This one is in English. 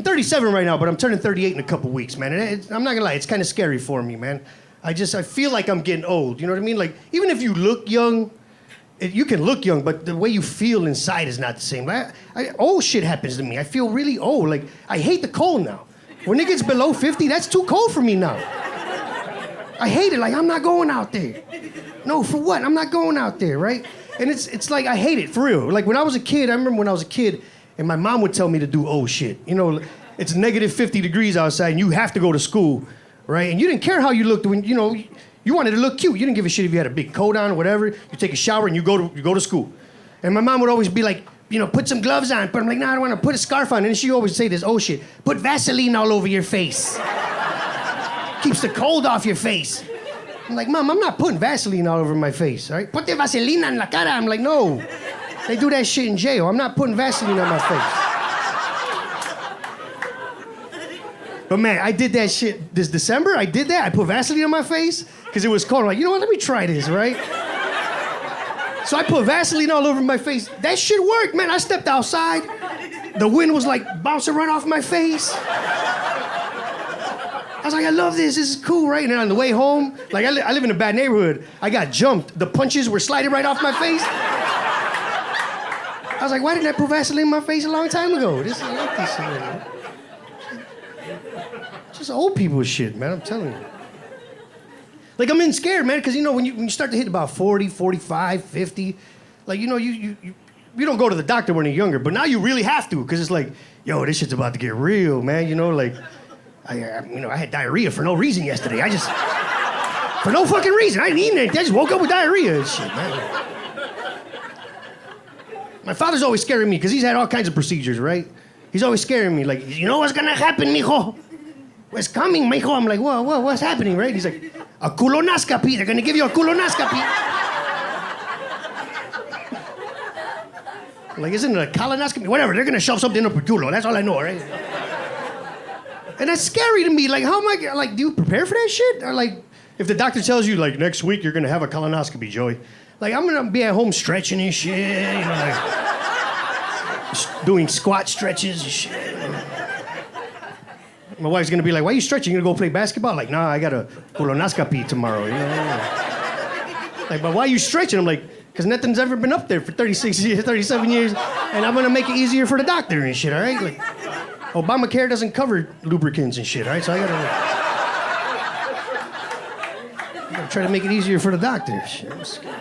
37 right now, but I'm turning 38 in a couple weeks, man. And I'm not gonna lie, it's kind of scary for me, man. I feel like I'm getting old. You know what I mean? Like, even if you look young, you can look young, but the way you feel inside is not the same. Old shit happens to me. I feel really old. Like, I hate the cold now. When it gets below 50, that's too cold for me now. I hate it. Like, I'm not going out there. No, for what? I'm not going out there, right? And it's like, I hate it, for real. Like, when I was a kid, I remember when I was a kid, and my mom would tell me to do old shit. You know, it's negative 50 degrees outside, and you have to go to school, right? And you didn't care how you looked when, you know, you wanted to look cute. You didn't give a shit if you had a big coat on or whatever. You take a shower and you go to school. And my mom would always be like, you know, put some gloves on. But I'm like, no, I don't want to put a scarf on. And she always say this, oh shit, put Vaseline all over your face. Keeps the cold off your face. I'm like, Mom, I'm not putting Vaseline all over my face, all right? Put the Vaseline en la cara. I'm like, no. They do that shit in jail. I'm not putting Vaseline on my face. But man, I did that shit this December. I did that. I put Vaseline on my face because it was cold. I'm like, you know what? Let me try this, right? So I put Vaseline all over my face. That shit worked, man. I stepped outside. The wind was like bouncing right off my face. I was like, I love this. This is cool, right? And then on the way home, like I live in a bad neighborhood. I got jumped. The punches were sliding right off my face. I was like, why didn't I put Vaseline in my face a long time ago? I like this shit, man. Just old people shit, man, I'm telling you. Like, I'm in scared, man, because, you know, when you start to hit about 40, 45, 50, like, you know, you don't go to the doctor when you're younger, but now you really have to, because it's like, yo, this shit's about to get real, man, you know, like, I had diarrhea for no reason yesterday. For no fucking reason. I didn't eat anything. I just woke up with diarrhea and shit, man. My father's always scaring me, because he's had all kinds of procedures, right? He's always scaring me, like, you know what's gonna happen, mijo? What's coming, mijo? I'm like, what's happening, right? He's like, a colonoscopy. They're gonna give you a colonoscopy. I'm like, isn't it a colonoscopy? Whatever, they're gonna shove something up your culo. That's all I know, right? And that's scary to me. Like, how am I, like, do you prepare for that shit? Or like, if the doctor tells you, like, next week you're gonna have a colonoscopy, Joey. Like, I'm gonna be at home stretching and shit, you know, like, doing squat stretches and shit. My wife's gonna be like, why are you stretching? You gonna go play basketball? Like, nah, I got a colonoscopy tomorrow, you know? Like, but why are you stretching? I'm like, because nothing's ever been up there for 36 years, 37 years, and I'm gonna make it easier for the doctor and shit, all right? Like, Obamacare doesn't cover lubricants and shit, all right? So I gotta try to make it easier for the doctor. Shit, I'm scared.